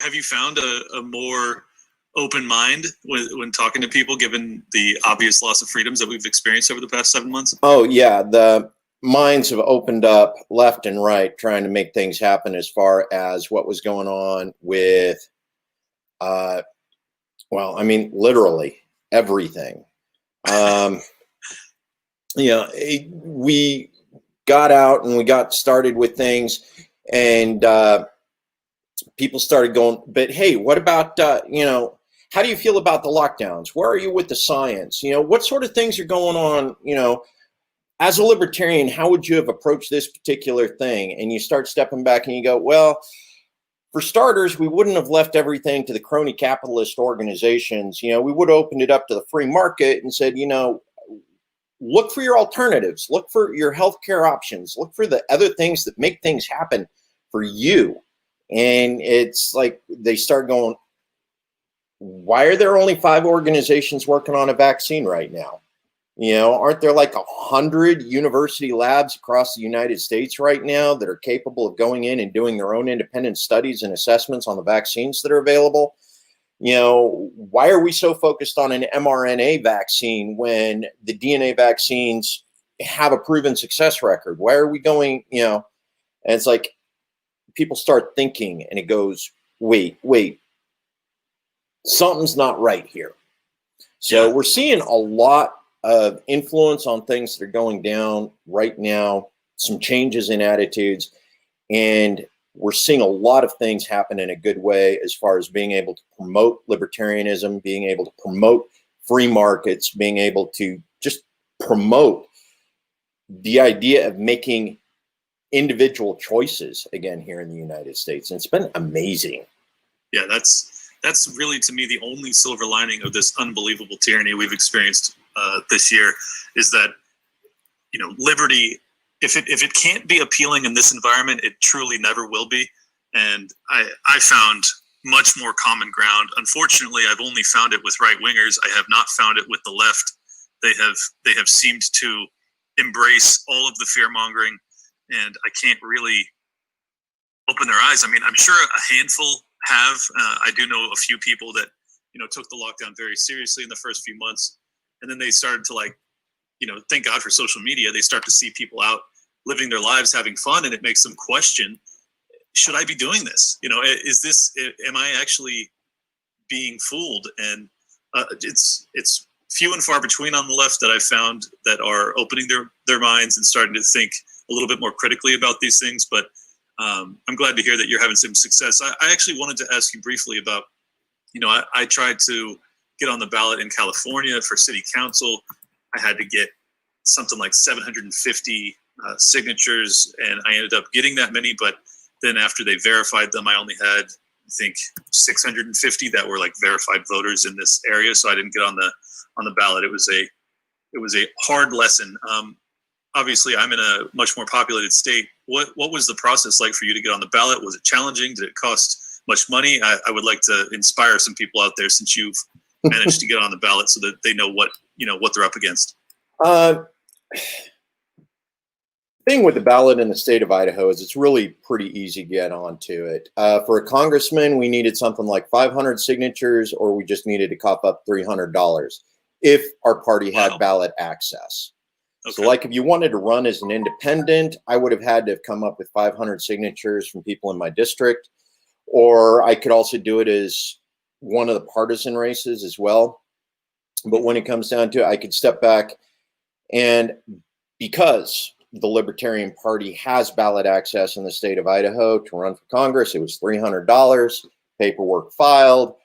Have you found a more open mind when talking to people, given the obvious loss of freedoms that we've experienced over the past 7 months? Oh, yeah. The minds have opened up left and right, trying to make things happen as far as what was going on with, well, I mean, literally everything. We got out and we got started with things, and people started going, but hey, what about, how do you feel about the lockdowns? Where are you with the science? What sort of things are going on? As a libertarian, how would you have approached this particular thing? And you start stepping back and you go, well, for starters, we wouldn't have left everything to the crony capitalist organizations. We would have opened it up to the free market and said, look for your alternatives, look for your healthcare options, look for the other things that make things happen for you. And it's like they start going, why are there only 5 organizations working on a vaccine right now? Aren't there like 100 university labs across the United States right now that are capable of going in and doing their own independent studies and assessments on the vaccines that are available? Why are we so focused on an mRNA vaccine when the DNA vaccines have a proven success record? Why are we going, and it's like people start thinking and it goes, wait, something's not right here. So we're seeing a lot of influence on things that are going down right now, some changes in attitudes, and we're seeing a lot of things happen in a good way as far as being able to promote libertarianism, being able to promote free markets, being able to just promote the idea of making individual choices again here in the United States. And it's been amazing. Yeah, that's really, to me, the only silver lining of this unbelievable tyranny we've experienced this year, is that, liberty, if it can't be appealing in this environment, it truly never will be. And I found much more common ground. Unfortunately, I've only found it with right wingers. I have not found it with the left. They have seemed to embrace all of the fear mongering, and I can't really open their eyes. I mean, I'm sure a handful have. I do know a few people that took the lockdown very seriously in the first few months, and then they started to thank God for social media. They start to see people out living their lives, having fun, and it makes them question, should I be doing this? Am I actually being fooled? And it's few and far between on the left that I've found that are opening their minds and starting to think a little bit more critically about these things. But I'm glad to hear that you're having some success. I actually wanted to ask you briefly about, I tried to get on the ballot in California for city council. I had to get something like 750 signatures, and I ended up getting that many. But then after they verified them, I only had, I think, 650 that were like verified voters in this area. So I didn't get on the ballot. It was a hard lesson. Obviously, I'm in a much more populated state. What was the process like for you to get on the ballot? Was it challenging? Did it cost much money? I would like to inspire some people out there, since you've managed to get on the ballot, so that they know what they're up against. Thing with the ballot in the state of Idaho is it's really pretty easy to get onto it. For a congressman, we needed something like 500 signatures, or we just needed to cough up $300 if our party had ballot access. Okay. So like if you wanted to run as an independent, I would have had to have come up with 500 signatures from people in my district, or I could also do it as one of the partisan races as well. But when it comes down to it, I could step back, and because the Libertarian Party has ballot access in the state of Idaho to run for Congress, it was $300, paperwork filed.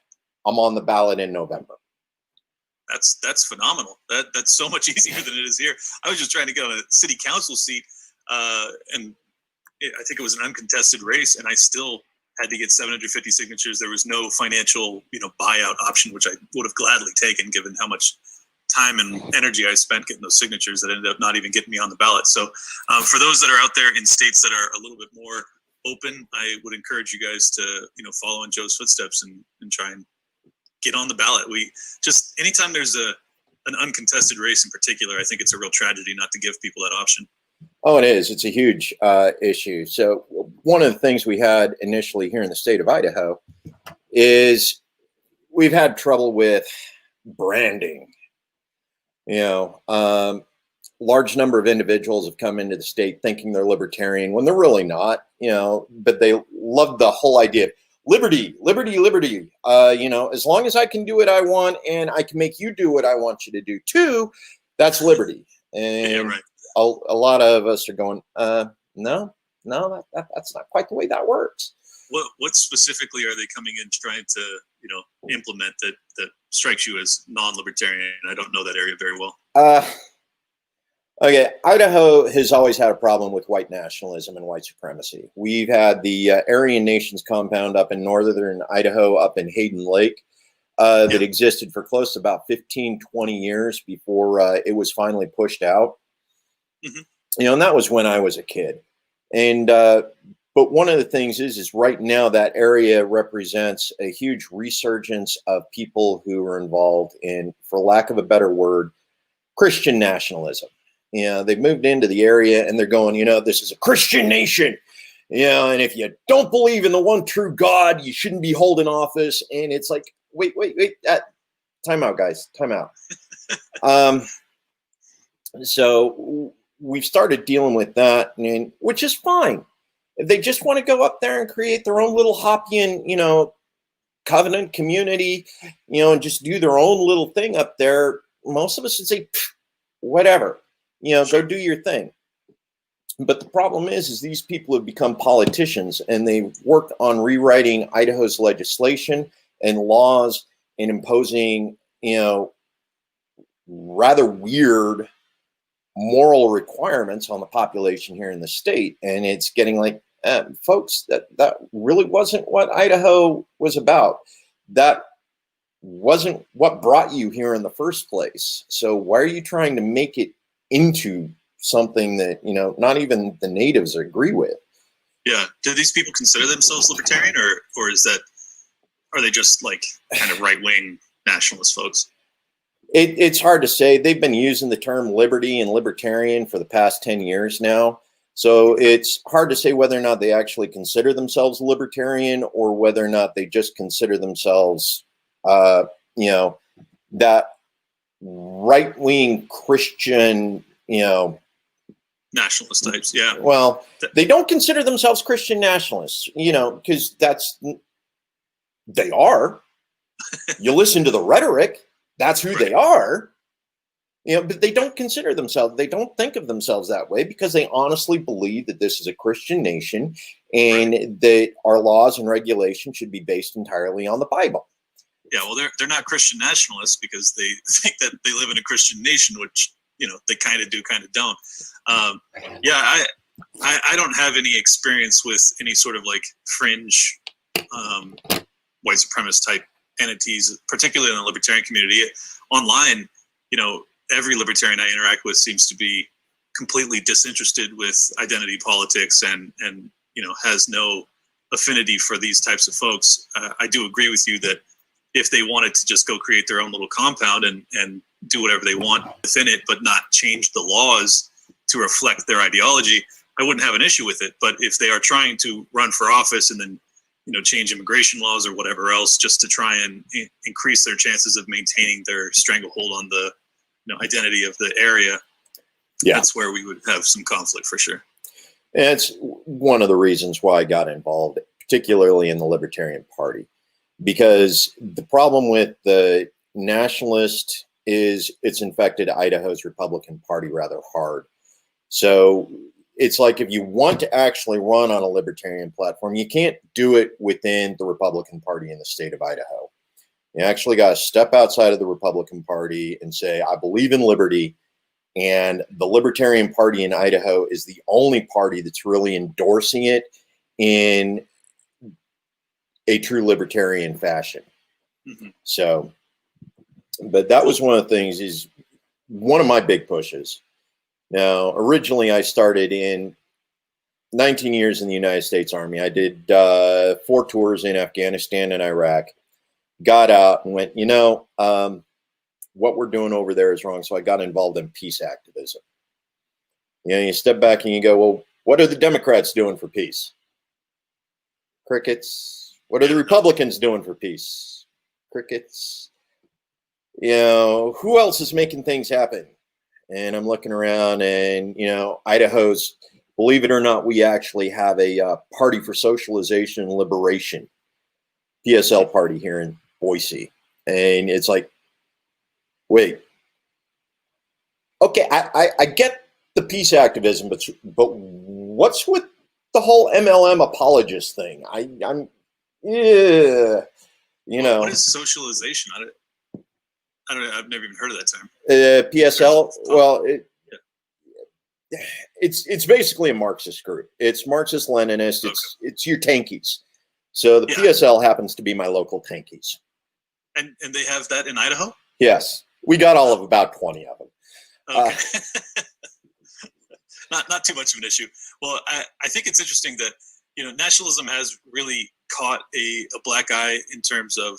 I'm on the ballot in November. That's phenomenal. That's so much easier than it is here. I was just trying to get on a city council seat, and I think it was an uncontested race, and I still had to get 750 signatures. There was no financial, buyout option, which I would have gladly taken, given how much time and energy I spent getting those signatures that ended up not even getting me on the ballot. So for those that are out there in states that are a little bit more open, I would encourage you guys to, follow in Joe's footsteps and try and get on the ballot. We just, anytime there's an uncontested race in particular, I think it's a real tragedy not to give people that option. Oh, it is. It's a huge issue. So one of the things we had initially here in the state of Idaho is we've had trouble with branding. Large number of individuals have come into the state thinking they're libertarian when they're really not, but they love the whole idea of liberty, liberty, liberty. As long as I can do what I want and I can make you do what I want you to do too, that's liberty. And Yeah, right. a lot of us are going, no, that's not quite the way that works. What specifically are they coming in trying to, implement that strikes you as non-libertarian? I don't know that area very well. Okay, Idaho has always had a problem with white nationalism and white supremacy. We've had the Aryan Nations compound up in northern Idaho, up in Hayden Lake, that existed for close to about 15, 20 years before it was finally pushed out. Mm-hmm. And that was when I was a kid. And but one of the things is right now that area represents a huge resurgence of people who are involved in, for lack of a better word, Christian nationalism. They've moved into the area and they're going, this is a Christian nation. And if you don't believe in the one true God, you shouldn't be holding office. And it's like, wait, time out, guys, time out. So we've started dealing with that, which is fine. If they just want to go up there and create their own little Hoppian, covenant community, and just do their own little thing up there, most of us would say, whatever, go do your thing. But the problem is these people have become politicians and they've worked on rewriting Idaho's legislation and laws and imposing, rather weird moral requirements on the population here in the state. And it's getting like, folks, that really wasn't what Idaho was about. That wasn't what brought you here in the first place. So why are you trying to make it into something that, not even the natives agree with? Yeah. Do these people consider themselves libertarian or are they just like kind of right-wing nationalist folks? It's hard to say. They've been using the term liberty and libertarian for the past 10 years now. So it's hard to say whether or not they actually consider themselves libertarian or whether or not they just consider themselves, that right-wing Christian, nationalist types. Yeah. Well, they don't consider themselves Christian nationalists, because they are. You listen to the rhetoric. That's who they are, but they don't consider themselves, they don't think of themselves that way because they honestly believe that this is a Christian nation and that our laws and regulations should be based entirely on the Bible. Yeah, well, they're not Christian nationalists because they think that they live in a Christian nation, which, they kind of do, kind of don't. I don't have any experience with any sort of like fringe white supremacist type entities, particularly in the libertarian community. Online, every libertarian I interact with seems to be completely disinterested with identity politics and has no affinity for these types of folks. I do agree with you that if they wanted to just go create their own little compound and do whatever they want within it, but not change the laws to reflect their ideology, I wouldn't have an issue with it. But if they are trying to run for office and then change immigration laws or whatever else just to try and increase their chances of maintaining their stranglehold on the identity of the area, that's where we would have some conflict for sure. And it's one of the reasons why I got involved, particularly in the Libertarian Party, because the problem with the nationalist is it's infected Idaho's Republican Party rather hard. So it's like if you want to actually run on a libertarian platform, you can't do it within the Republican Party in the state of Idaho. You actually got to step outside of the Republican Party and say, I believe in liberty. And the Libertarian Party in Idaho is the only party that's really endorsing it in a true libertarian fashion. Mm-hmm. So, but that was one of the things, is one of my big pushes. Now, originally I started in 19 years in the United States Army. I did 4 tours in Afghanistan and Iraq, got out and went, what we're doing over there is wrong. So I got involved in peace activism. You step back and you go, well, what are the Democrats doing for peace? Crickets. What are the Republicans doing for peace? Crickets. You know, who else is making things happen? And I'm looking around, and you know, Idaho's, believe it or not, we actually have a Party for Socialization and Liberation, PSL party here in Boise. And it's like, wait, okay, I get the peace activism, but what's with the whole MLM apologist thing? I'm yeah, you know. What is socialization? I don't know. I've never even heard of that term. PSL. Well, it's basically a Marxist group. It's Marxist Leninist. Okay. It's your tankies. So the PSL happens to be my local tankies. And they have that in Idaho? Yes, we got all of about 20 of them. Okay. Not too much of an issue. Well, I think it's interesting that, you know, nationalism has really caught a black eye in terms of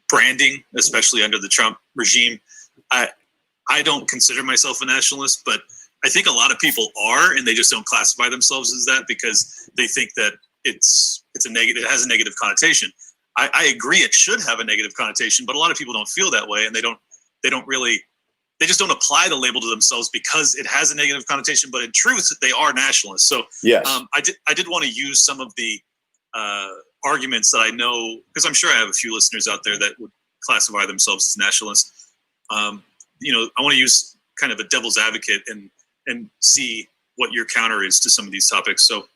branding, especially under the Trump regime. I don't consider myself a nationalist, but I think a lot of people are, and they just don't classify themselves as that because they think that it's a negative. It has a negative connotation. I agree it should have a negative connotation, but a lot of people don't feel that way, and they just don't apply the label to themselves because it has a negative connotation. But in truth, they are nationalists. So yes, I did want to use some of the arguments that I know, because I'm sure I have a few listeners out there that would classify themselves as nationalists. You know, I want to use kind of a devil's advocate and see what your counter is to some of these topics. So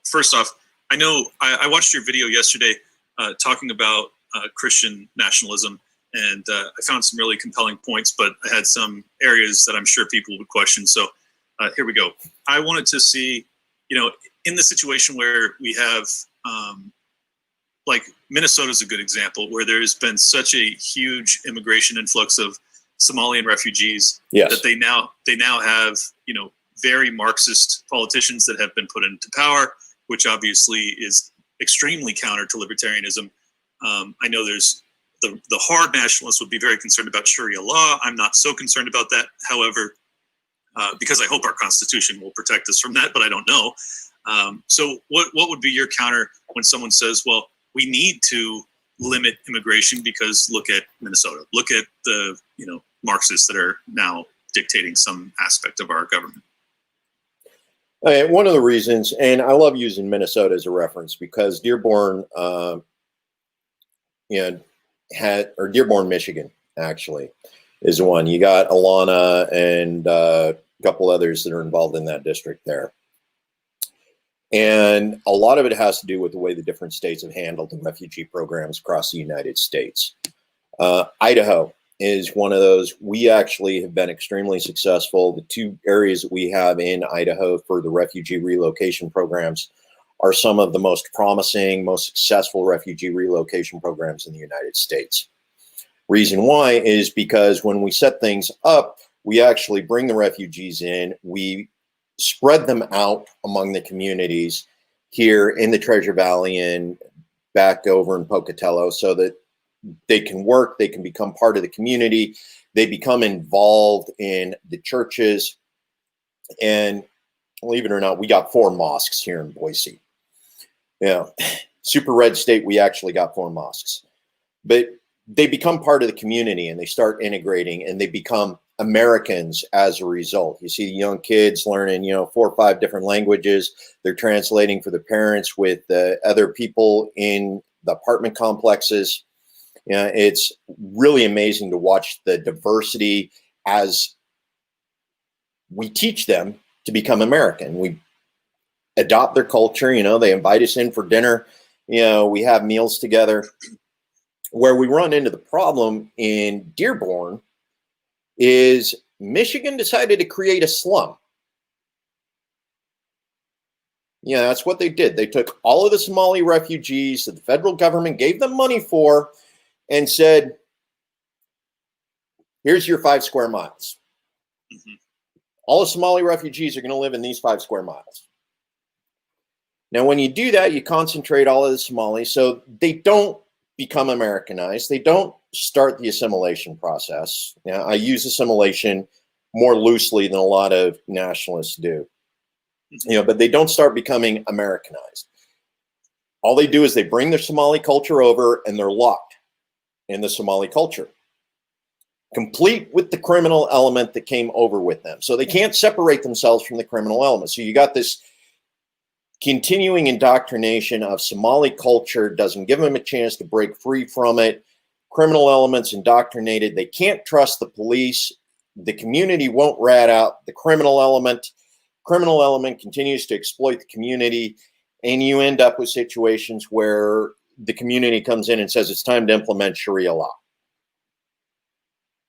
first off, I know I watched your video yesterday talking about Christian nationalism, and I found some really compelling points, but I had some areas that I'm sure people would question. So here we go. I wanted to see, you know, in the situation where we have, like Minnesota is a good example, where there's been such a huge immigration influx of Somalian refugees that they now have, you know, very Marxist politicians that have been put into power, which obviously is extremely counter to libertarianism. I know there's the hard nationalists would be very concerned about Sharia law. I'm not so concerned about that. However, because I hope our Constitution will protect us from that, but I don't know. So what would be your counter when someone says, well, we need to limit immigration because look at Minnesota, look at the, you know, Marxists that are now dictating some aspect of our government? One of the reasons, and I love using Minnesota as a reference because Dearborn, Dearborn, Michigan, actually, is the one. You got Alana and a couple others that are involved in that district there. And a lot of it has to do with the way the different states have handled the refugee programs across the United States. Idaho is one of those. We actually have been extremely successful. The two areas that we have in Idaho for the refugee relocation programs are some of the most promising, most successful refugee relocation programs in the United States. Reason why is because when we set things up, we actually bring the refugees in, we spread them out among the communities here in the Treasure Valley and back over in Pocatello so that they can work, they can become part of the community, they become involved in the churches. And believe it or not, we got 4 mosques here in Boise. Yeah, super red state, we actually got 4 mosques. But they become part of the community and they start integrating and they become Americans as a result. You see young kids learning, 4 or 5 different languages. They're translating for their parents with other people in the apartment complexes. It's really amazing to watch the diversity as we teach them to become American. We adopt their culture. They invite us in for dinner. We have meals together. Where we run into the problem in Dearborn is Michigan decided to create a slum. That's what they did. They took all of the Somali refugees that the federal government gave them money for and said, here's your 5 square miles. Mm-hmm. All the Somali refugees are going to live in these 5 square miles. Now, when you do that, you concentrate all of the Somalis so they don't become Americanized. They don't start the assimilation process. I use assimilation more loosely than a lot of nationalists do. But they don't start becoming Americanized. All they do is they bring their Somali culture over and they're locked in the Somali culture, complete with the criminal element that came over with them. So they can't separate themselves from the criminal element. So you got this continuing indoctrination of Somali culture, doesn't give them a chance to break free from it. Criminal elements indoctrinated. They can't trust the police. The community won't rat out the criminal element. Criminal element continues to exploit the community. And you end up with situations where the community comes in and says it's time to implement Sharia law.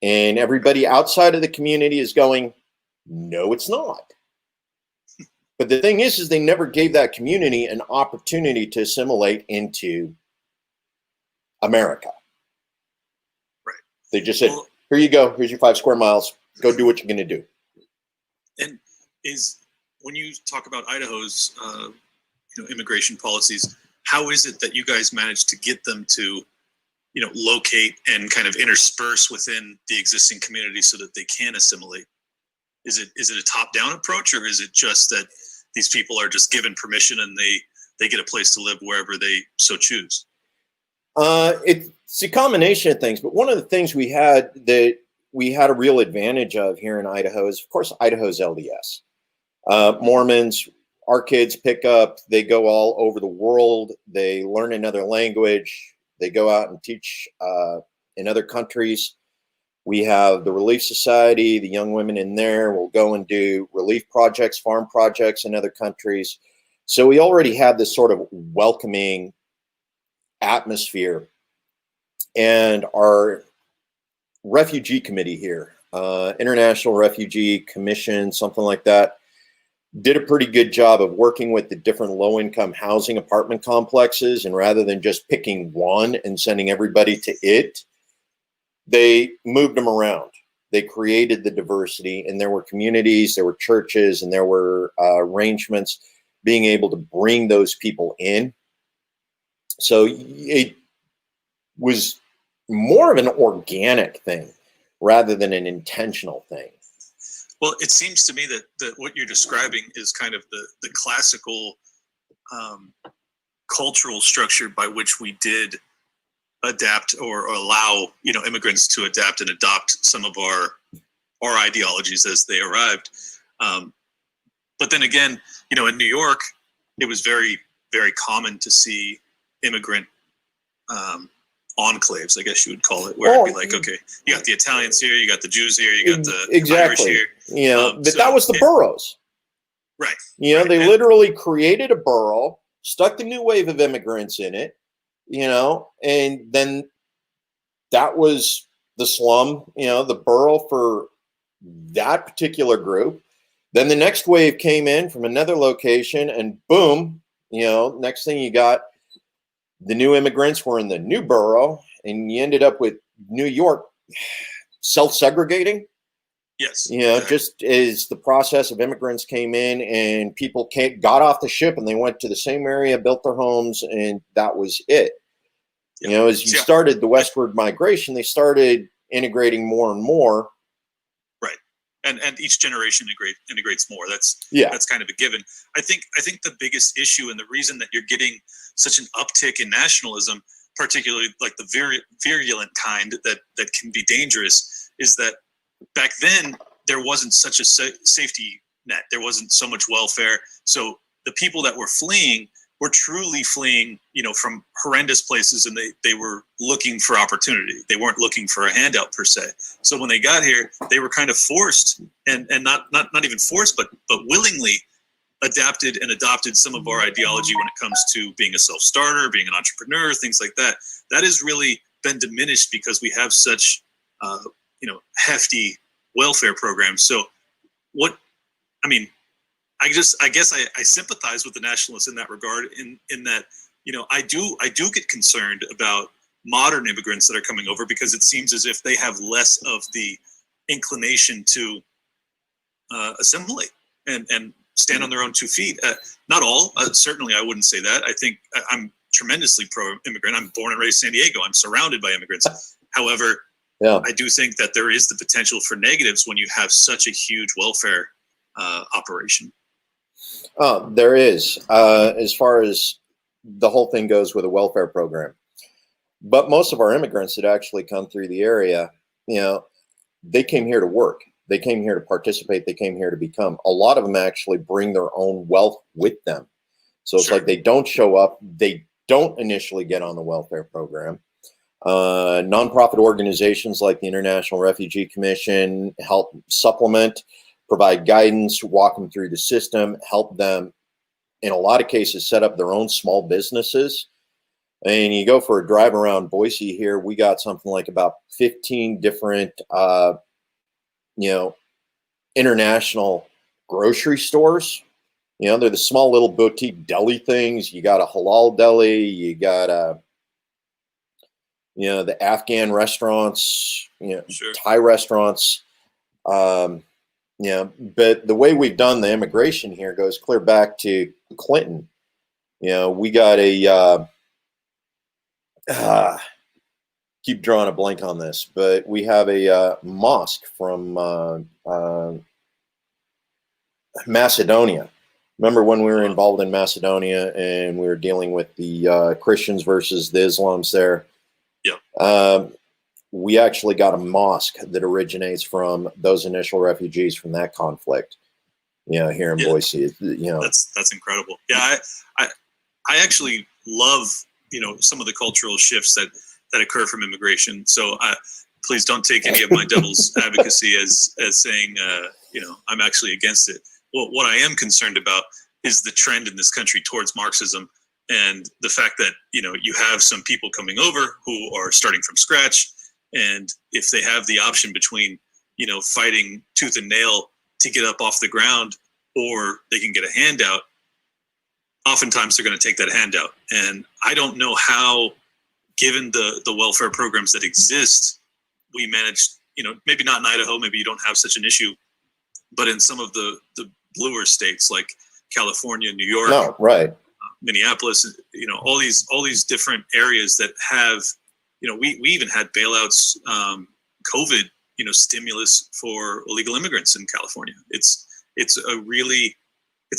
And everybody outside of the community is going, no, it's not. But the thing is they never gave that community an opportunity to assimilate into America. Right. They just said, here you go. Here's your 5 square miles. Go do what you're going to do. And when you talk about Idaho's immigration policies, how is it that you guys managed to get them to locate and kind of intersperse within the existing community so that they can assimilate? Is it a top-down approach, or is it just that these people are just given permission and they get a place to live wherever they so choose? It's a combination of things, but one of the things we had a real advantage of here in Idaho is, of course, Idaho's LDS. Mormons, our kids pick up, they go all over the world, they learn another language, they go out and teach in other countries. We have the Relief Society, the young women in there will go and do relief projects, farm projects in other countries. So we already have this sort of welcoming atmosphere. And our refugee committee here, International Refugee Commission, something like that, did a pretty good job of working with the different low-income housing apartment complexes. And rather than just picking one and sending everybody to it, they moved them around. They created the diversity, and there were communities, there were churches, and there were arrangements being able to bring those people in. So it was more of an organic thing rather than an intentional thing. Well, it seems to me that what you're describing is kind of the classical cultural structure by which we did adapt or allow immigrants to adapt and adopt some of our ideologies as they arrived. But then again, in New York, it was very, very common to see immigrant enclaves, I guess you would call it, where it'd be like, okay, you got the Italians here, you got the Jews here, you got the Irish here. But that was the boroughs. Right. They literally created a borough, stuck the new wave of immigrants in it, and then that was the slum, the borough for that particular group. Then the next wave came in from another location, and boom, next thing you got, the new immigrants were in the new borough, and you ended up with New York self-segregating. Yes. Just as the process of immigrants came in and people got off the ship and they went to the same area, built their homes, and that was it. Yeah. As you started the westward migration, they started integrating more and more. Right. And each generation integrates more. That's kind of a given. I think the biggest issue and the reason that you're getting such an uptick in nationalism, particularly like the virulent kind that can be dangerous, is that back then there wasn't such a safety net. There wasn't so much welfare. So the people that were fleeing were truly fleeing, from horrendous places, and they were looking for opportunity. They weren't looking for a handout per se. So when they got here, they were kind of forced, and not even forced, but willingly adapted and adopted some of our ideology when it comes to being a self-starter, being an entrepreneur, things like that. That has really been diminished because we have such, hefty welfare programs. So I guess I sympathize with the nationalists in that regard, in that, I do get concerned about modern immigrants that are coming over, because it seems as if they have less of the inclination to assimilate and stand on their own 2 feet. Not all, certainly I wouldn't say that. I think I'm tremendously pro-immigrant. I'm born and raised in San Diego. I'm surrounded by immigrants. However, I do think that there is the potential for negatives when you have such a huge welfare operation. There is. As far as the whole thing goes with a welfare program. But most of our immigrants that actually come through the area, they came here to work. They came here to participate. They came here to become. A lot of them actually bring their own wealth with them. So it's like they don't show up. They don't initially get on the welfare program. Nonprofit organizations like the International Refugee Commission help supplement, provide guidance, walk them through the system, help them, in a lot of cases, set up their own small businesses. And you go for a drive around Boise here, we got something like about 15 different, international grocery stores. They're the small little boutique deli things. You got a halal deli, you got the Afghan restaurants, Thai restaurants. But the way we've done the immigration here goes clear back to Clinton. We got keep drawing a blank on this, but we have a mosque from Macedonia. Remember when we were involved in Macedonia and we were dealing with the Christians versus the Islams there? Yeah. We actually got a mosque that originates from those initial refugees from that conflict. Here in Boise. That's incredible. Yeah, I actually love some of the cultural shifts that occur from immigration. So please don't take any of my devil's advocacy as saying I'm actually against it. Well, what I am concerned about is the trend in this country towards Marxism, and the fact that you have some people coming over who are starting from scratch, and if they have the option between fighting tooth and nail to get up off the ground, or they can get a handout, oftentimes they're going to take that handout. And I don't know how, given the welfare programs that exist, we manage, maybe not in Idaho, maybe you don't have such an issue, but in some of the bluer states like California, New York, Minneapolis, all these different areas that have, we even had bailouts, COVID, stimulus for illegal immigrants in California. It's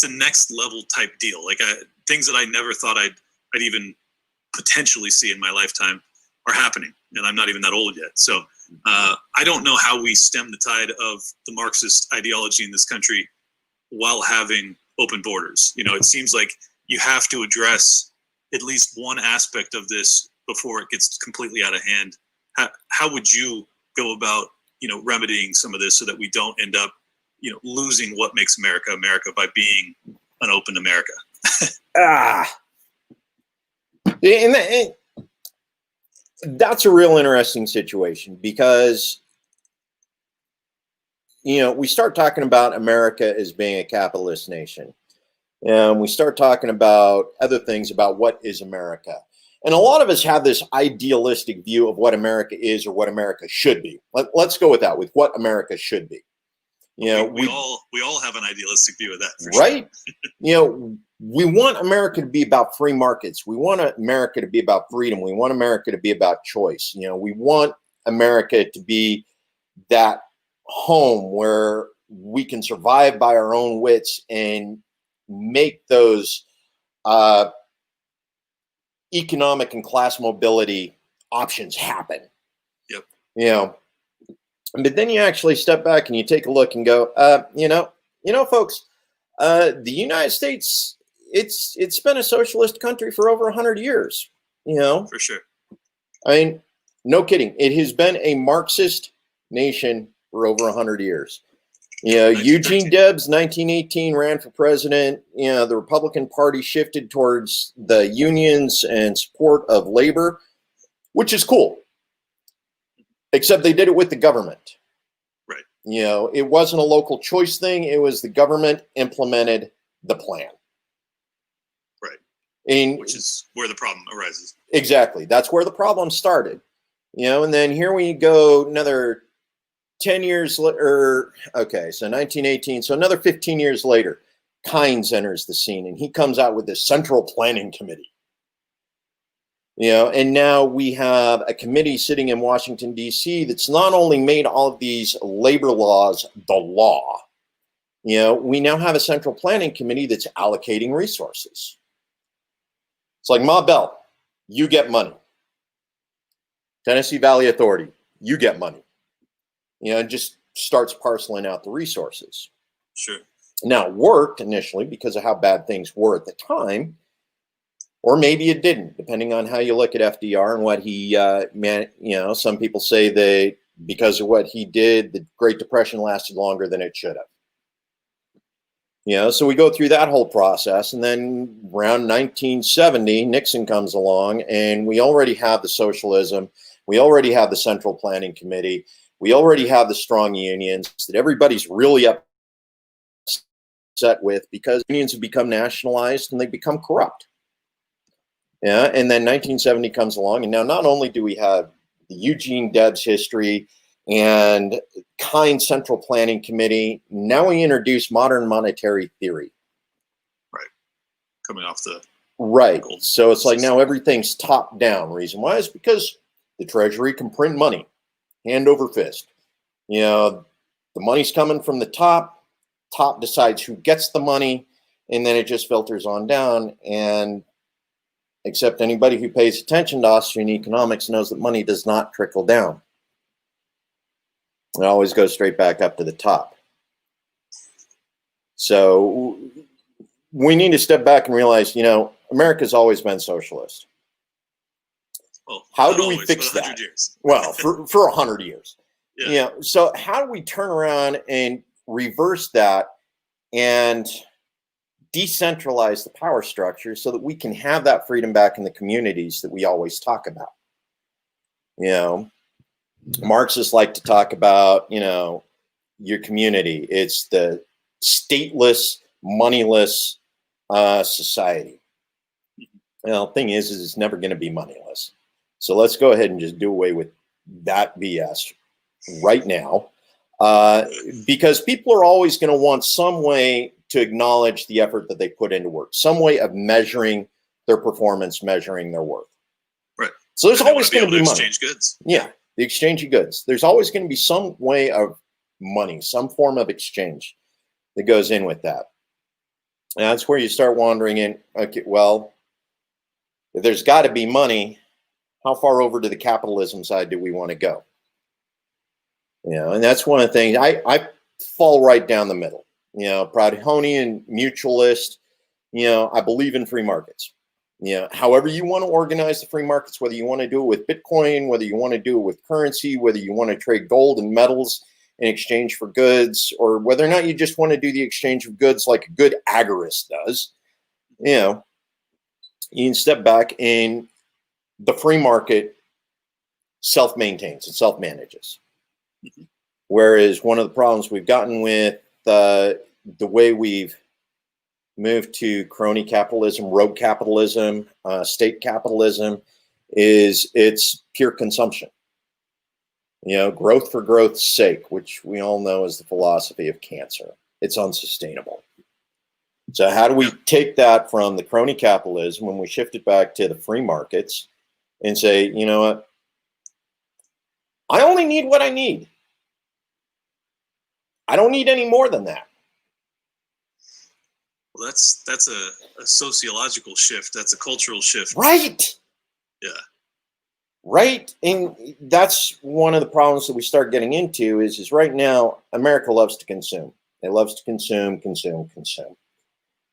a next level type deal. Like things that I never thought I'd even potentially see in my lifetime are happening, and I'm not even that old yet. So I don't know how we stem the tide of the Marxist ideology in this country while having open borders. It seems like you have to address at least one aspect of this before it gets completely out of hand. How would you go about remedying some of this so that we don't end up losing what makes America America by being an open America? And that's a real interesting situation because, we start talking about America as being a capitalist nation. And we start talking about other things about what is America. And a lot of us have this idealistic view of what America is or what America should be. Let's go with that, with what America should be. We all have an idealistic view of that, for right? Sure. We want America to be about free markets. We want America to be about freedom. We want America to be about choice. We want America to be that home where we can survive by our own wits and make those economic and class mobility options happen. Yep. But then you actually step back and you take a look and go, folks, the United States, it's been a socialist country for over 100 years. For sure. I mean, no kidding. It has been a Marxist nation for over 100 years. Eugene Debs, 1918, ran for president. The Republican Party shifted towards the unions and support of labor, which is cool. Except they did it with the government. Right. It wasn't a local choice thing. It was the government implemented the plan. Right. And which is where the problem arises. Exactly. That's where the problem started. And then here we go another 10 years later. Okay, so 1918. So another 15 years later, Kynes enters the scene and he comes out with this Central Planning Committee. And now we have a committee sitting in Washington, D.C. that's not only made all of these labor laws the law, we now have a Central Planning Committee that's allocating resources. It's like Ma Bell, you get money. Tennessee Valley Authority, you get money. You know, it just starts parceling out the resources. Sure. Now, it worked initially because of how bad things were at the time, or maybe it didn't, depending on how you look at FDR and what he meant. You know, some people say that because of what he did, the Great Depression lasted longer than it should have. You know, so we go through that whole process, and then around 1970, Nixon comes along, and we already have the socialism, we already have the Central Planning Committee, we already have the strong unions that everybody's really upset with because unions have become nationalized and they become corrupt. Yeah, and then 1970 comes along, and now not only do we have the Eugene Debs history and kind Central Planning Committee, now we introduce modern monetary theory. Right. Coming off the right. So it's like now everything's top down. Reason why is because the Treasury can print money, hand over fist. You know, the money's coming from the top. Top decides who gets the money, and then it just filters on down. And except anybody who pays attention to Austrian economics knows that money does not trickle down. It always goes straight back up to the top. So we need to step back and realize, you know, America's always been socialist. Well, how do always, we fix that? 100 years. Well, for 100 years. Yeah. You know, so how do we turn around and reverse that and decentralize the power structure so that we can have that freedom back in the communities that we always talk about? You know, Marxists like to talk about, you know, your community. It's the stateless, moneyless society. Well, the thing is it's never going to be moneyless. So let's go ahead and just do away with that BS right now, because people are always going to want some way to acknowledge the effort that they put into work, some way of measuring their performance, measuring their worth. Right. So there's always going to be money. Exchange goods. Yeah, the exchange of goods. There's always going to be some way of money, some form of exchange that goes in with that. And that's where you start wondering in, okay, well, if there's got to be money, how far over to the capitalism side do we want to go? You know, and that's one of the things I fall right down the middle. You know, Proudhonian, mutualist. You know, I believe in free markets. You know, however you want to organize the free markets, whether you want to do it with Bitcoin, whether you want to do it with currency, whether you want to trade gold and metals in exchange for goods, or whether or not you just want to do the exchange of goods like a good agorist does, you know, you can step back and the free market self-maintains, it self-manages. Mm-hmm. Whereas one of the problems we've gotten with the way we've moved to crony capitalism, rogue capitalism, state capitalism, is it's pure consumption. You know, growth for growth's sake, which we all know is the philosophy of cancer. It's unsustainable. So how do we take that from the crony capitalism when we shift it back to the free markets and say, you know what, I only need what I need. I don't need any more than that. Well, that's a sociological shift. That's a cultural shift. Right. Yeah. Right. And that's one of the problems that we start getting into is right now, America loves to consume. It loves to consume.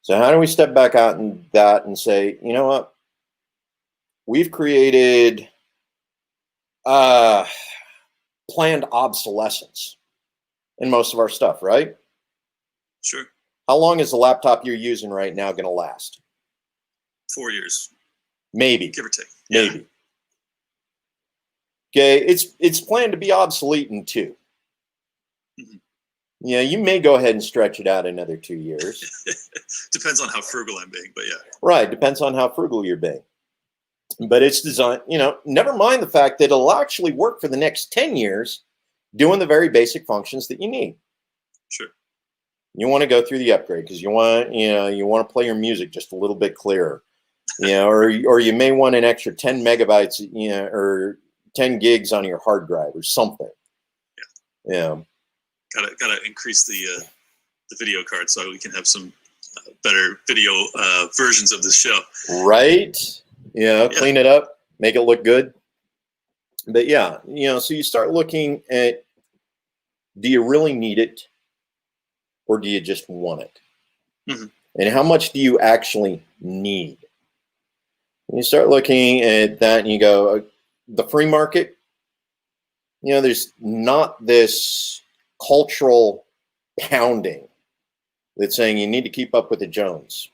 So how do we step back out in that and say, you know what? We've created planned obsolescence in most of our stuff, right? Sure. How long is the laptop you're using right now going to last? 4 years. Maybe. Give or take. Maybe. Yeah. Okay, it's planned to be obsolete in 2. Mm-hmm. Yeah, you may go ahead and stretch it out another 2 years. Depends on how frugal I'm being, but yeah. Right, depends on how frugal you're being. But it's designed, you know, never mind the fact that it'll actually work for the next 10 years doing the very basic functions that you need. Sure. You want to go through the upgrade because you want to play your music just a little bit clearer. You know, or you may want an extra 10 megabytes, you know, or 10 gigs on your hard drive or something. Yeah. Gotta increase the video card so we can have some better video versions of the show. Right. Clean it up, make it look good. But yeah, so you start looking at, do you really need it, or do you just want it? Mm-hmm. And how much do you actually need? And you start looking at that and you go, the free market, there's not this cultural pounding that's saying you need to keep up with the Jones,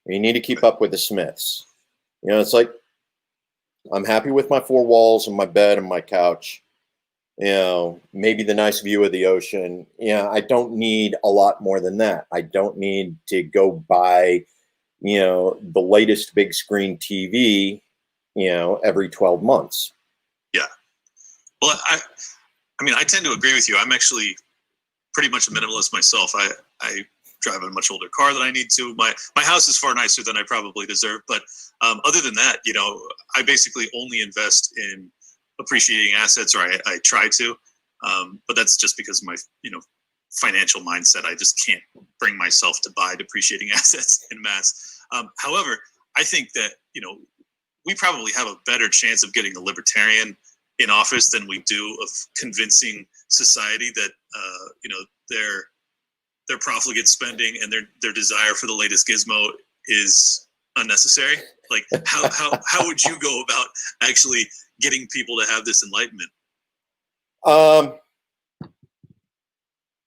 or you need to keep up with the Smiths. It's like, I'm happy with my four walls and my bed and my couch. Maybe the nice view of the ocean. I don't need a lot more than that. I don't need to go buy, the latest big screen TV, every 12 months. Yeah. Well, I mean, I tend to agree with you. I'm actually pretty much a minimalist myself. I drive a much older car than I need to. My house is far nicer than I probably deserve. But other than that, I basically only invest in appreciating assets, or I try to. But that's just because of my, financial mindset. I just can't bring myself to buy depreciating assets in mass. However, I think that, we probably have a better chance of getting a libertarian in office than we do of convincing society that, their profligate spending and their desire for the latest gizmo is unnecessary. Like, how would you go about actually getting people to have this enlightenment?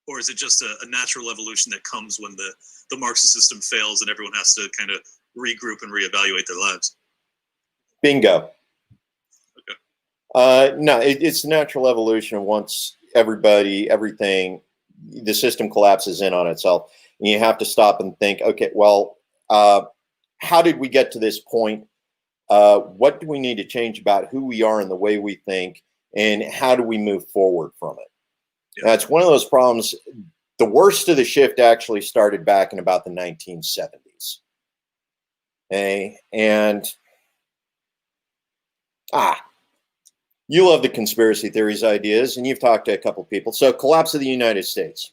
Or is it just a natural evolution that comes when the Marxist system fails and everyone has to kind of regroup and reevaluate their lives? Bingo. Okay. No, it's natural evolution. Once everything, the system collapses in on itself, and you have to stop and think, okay, well, how did we get to this point? What do we need to change about who we are and the way we think, and how do we move forward from it? Yeah. That's one of those problems. The worst of the shift actually started back in about the 1970s. Okay? And you love the conspiracy theories ideas, and you've talked to a couple of people. So, collapse of the United States.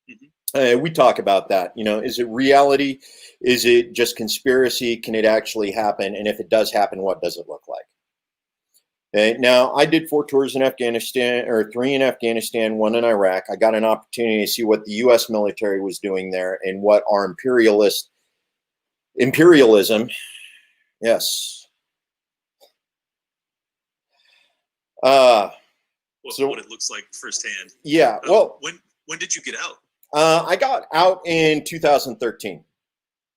Mm-hmm. We talk about that. Is it reality? Is it just conspiracy? Can it actually happen? And if it does happen, what does it look like? Okay. Now, I did 4 tours in Afghanistan, or 3 in Afghanistan, 1 in Iraq. I got an opportunity to see what the U.S. military was doing there and what our imperialism, yes. What it looks like firsthand. Yeah. Well, when did you get out? I got out in 2013.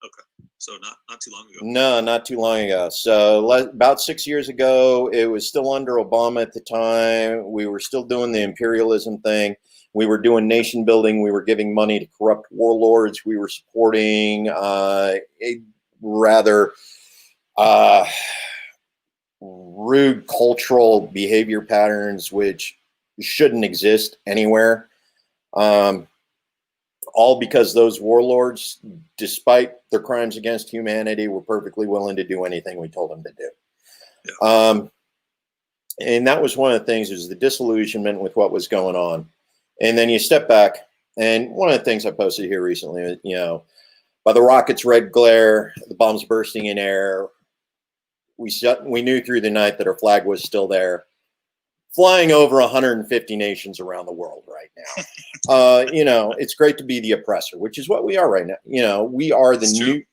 Okay, so not too long ago. No, not too long ago. So about 6 years ago, it was still under Obama at the time. We were still doing the imperialism thing. We were doing nation building. We were giving money to corrupt warlords. We were supporting a rather rude cultural behavior patterns which shouldn't exist anywhere. All because those warlords, despite their crimes against humanity, were perfectly willing to do anything we told them to do. Yeah. And that was one of the things, is the disillusionment with what was going on. And then you step back, and one of the things I posted here recently, by the rocket's red glare, the bombs bursting in air, we knew through the night that our flag was still there, flying over 150 nations around the world right now. It's great to be the oppressor, which is what we are right now. We are the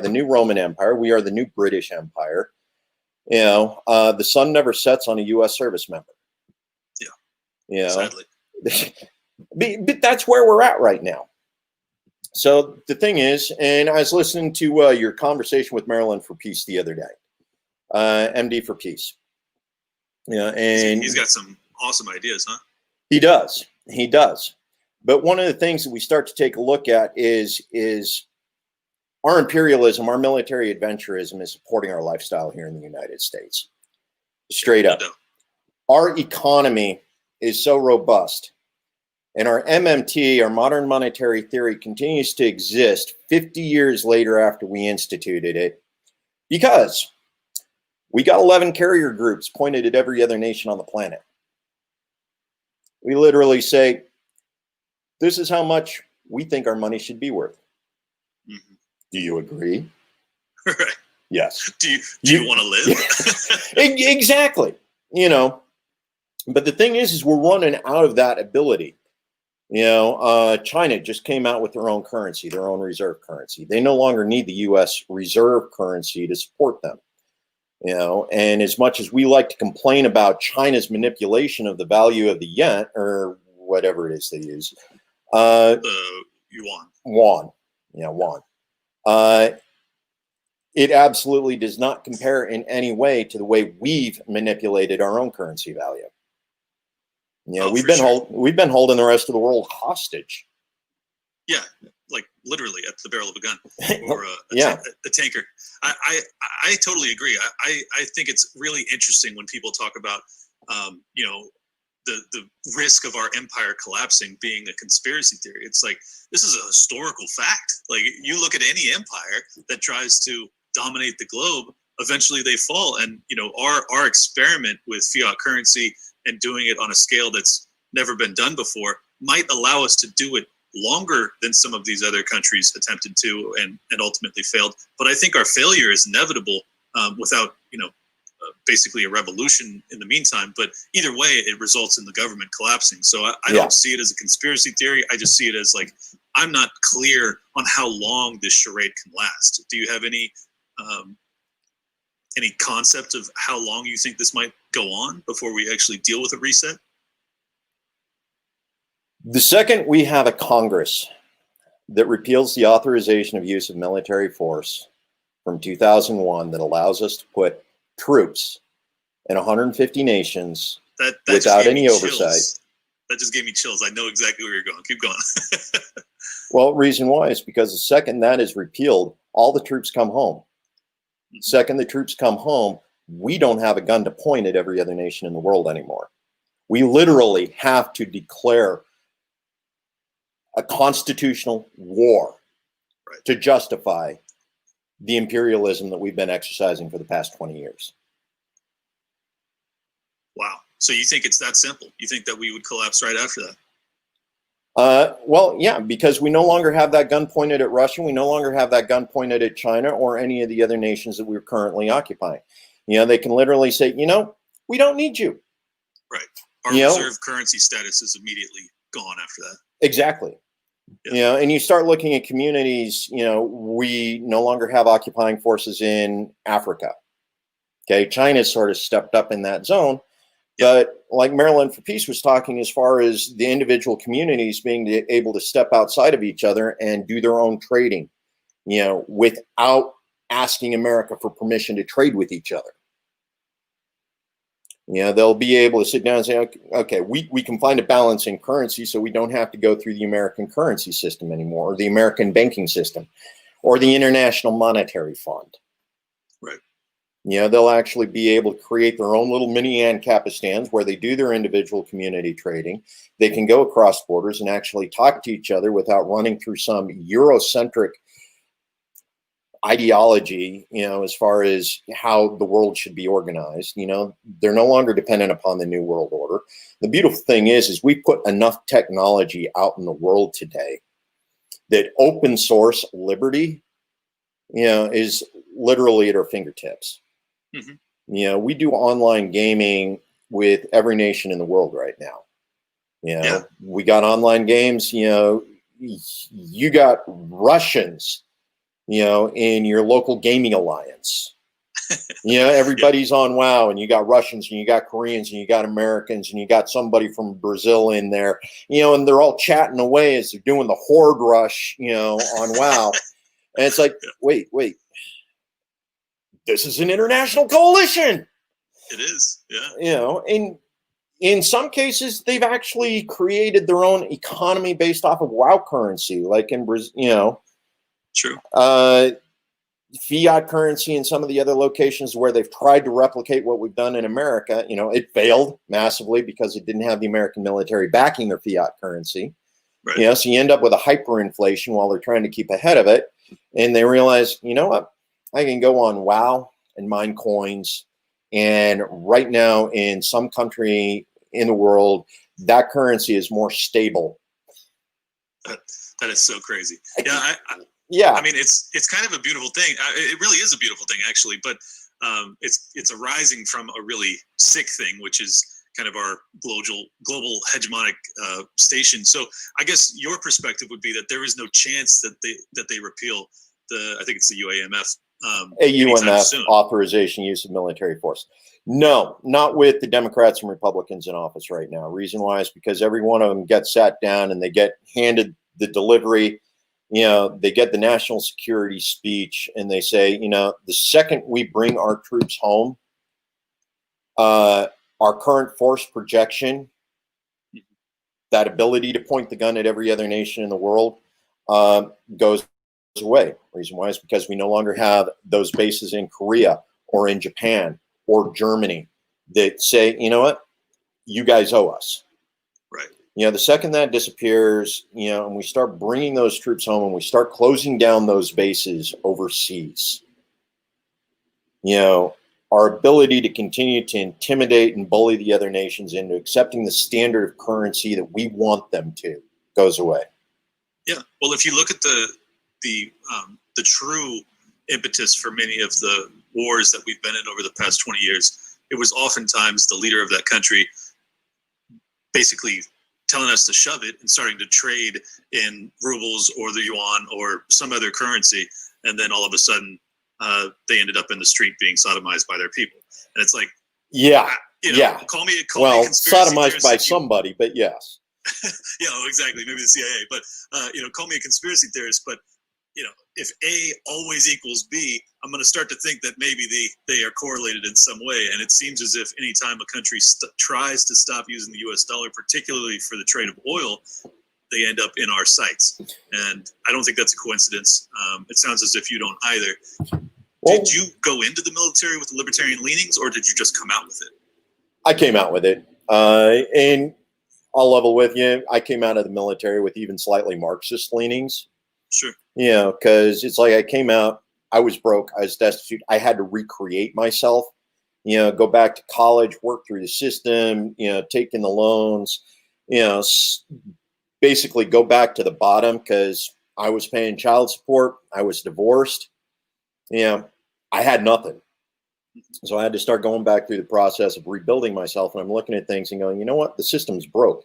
new Roman Empire. We are the new British Empire. The sun never sets on a U.S. service member. Yeah. Sadly. But that's where we're at right now. So the thing is, and I was listening to your conversation with Maryland for Peace the other day, MD for Peace. And he's got some awesome ideas, huh? He does. But one of the things that we start to take a look at is our imperialism, our military adventurism is supporting our lifestyle here in the United States. Straight up. Our economy is so robust, and our MMT, our modern monetary theory, continues to exist 50 years later after we instituted it, because we got 11 carrier groups pointed at every other nation on the planet. We literally say, this is how much we think our money should be worth. Mm-hmm. Do you agree? Right. Yes. Do you want to live? Exactly. But the thing is we're running out of that ability. China just came out with their own currency, their own reserve currency. They no longer need the U.S. reserve currency to support them. And as much as we like to complain about China's manipulation of the value of the yen or whatever it is they use, yuan. Yuan. It absolutely does not compare in any way to the way we've manipulated our own currency value. We've been holding the rest of the world hostage. Yeah, like literally at the barrel of a gun or a tanker. I totally agree. I think it's really interesting when people talk about the risk of our empire collapsing being a conspiracy theory. It's like, this is a historical fact. Like, you look at any empire that tries to dominate the globe, eventually they fall. And our experiment with fiat currency and doing it on a scale that's never been done before might allow us to do it longer than some of these other countries attempted to and ultimately failed. But I think our failure is inevitable without basically a revolution in the meantime. But either way, it results in the government collapsing. So I don't see it as a conspiracy theory. I just see it as like, I'm not clear on how long this charade can last. Do you have any concept of how long you think this might go on before we actually deal with a reset? The second we have a Congress that repeals the authorization of use of military force from 2001 that allows us to put troops in 150 nations without any oversight. That just gave me chills. I know exactly where you're going. Keep going. Well, reason why is because the second that is repealed, all the troops come home. Second the troops come home, we don't have a gun to point at every other nation in the world anymore. We literally have to declare a constitutional war to justify the imperialism that we've been exercising for the past 20 years. Wow. So you think it's that simple? You think that we would collapse right after that? Well, yeah, because we no longer have that gun pointed at Russia. We no longer have that gun pointed at China or any of the other nations that we're currently occupying. They can literally say, we don't need you. Right. Our reserve currency status is immediately gone after that. Exactly. Yeah. And you start looking at communities, we no longer have occupying forces in Africa. Okay. China's sort of stepped up in that zone. But like Maryland for Peace was talking, as far as the individual communities being able to step outside of each other and do their own trading, without asking America for permission to trade with each other. They'll be able to sit down and say, okay, we can find a balance in currency so we don't have to go through the American currency system anymore, or the American banking system, or the International Monetary Fund. Right. They'll actually be able to create their own little mini Ancapistans where they do their individual community trading. They can go across borders and actually talk to each other without running through some Eurocentric ideology, as far as how the world should be organized. They're no longer dependent upon the New World Order. The beautiful thing is we put enough technology out in the world today that open source liberty, is literally at our fingertips. Mm-hmm. We do online gaming with every nation in the world right now. We got online games, you got Russians, in your local gaming alliance. Everybody's on WoW, and you got Russians and you got Koreans and you got Americans and you got somebody from Brazil in there, and they're all chatting away as they're doing the horde rush, on WoW. And it's like, wait, this is an international coalition. It is, yeah. And in some cases, they've actually created their own economy based off of WoW currency, like in Brazil, True. Fiat currency in some of the other locations where they've tried to replicate what we've done in America. It failed massively because it didn't have the American military backing their fiat currency. Right. So you end up with a hyperinflation while they're trying to keep ahead of it. And they realize, what? I can go on WoW and mine coins. And right now in some country in the world, that currency is more stable. That is so crazy. Yeah, Yeah. I mean, it's kind of a beautiful thing. It really is a beautiful thing, actually. But it's arising from a really sick thing, which is kind of our global hegemonic station. So I guess your perspective would be that there is no chance that they repeal I think it's the UAMF. AUMF, authorization use of military force. No, not with the Democrats and Republicans in office right now. Reason why is because every one of them gets sat down and they get handed the delivery. They get the national security speech and they say, the second we bring our troops home, our current force projection, that ability to point the gun at every other nation in the world, goes away. Reason why is because we no longer have those bases in Korea or in Japan or Germany that say, you know what, you guys owe us. Right. The second that disappears, and we start bringing those troops home and we start closing down those bases overseas, our ability to continue to intimidate and bully the other nations into accepting the standard of currency that we want them to goes away. Yeah. Well, if you look at the true impetus for many of the wars that we've been in over the past 20 years, it was oftentimes the leader of that country basically telling us to shove it and starting to trade in rubles or the yuan or some other currency. And then all of a sudden, they ended up in the street being sodomized by their people. And it's like, yeah. Call me sodomized by somebody, but yes. Yeah, exactly. Maybe the CIA, but call me a conspiracy theorist. But if A always equals B, I'm going to start to think that maybe they are correlated in some way. And it seems as if anytime a country tries to stop using the U.S. dollar, particularly for the trade of oil, they end up in our sights. And I don't think that's a coincidence. It sounds as if you don't either. Did you go into the military with the libertarian leanings, or did you just come out with it? I came out with it. And I'll level with you. I came out of the military with even slightly Marxist leanings. Sure. Because it's like I came out, I was broke, I was destitute, I had to recreate myself, go back to college, work through the system, taking the loans, basically go back to the bottom because I was paying child support, I was divorced, I had nothing. So I had to start going back through the process of rebuilding myself. And I'm looking at things and going, you know what, the system's broke.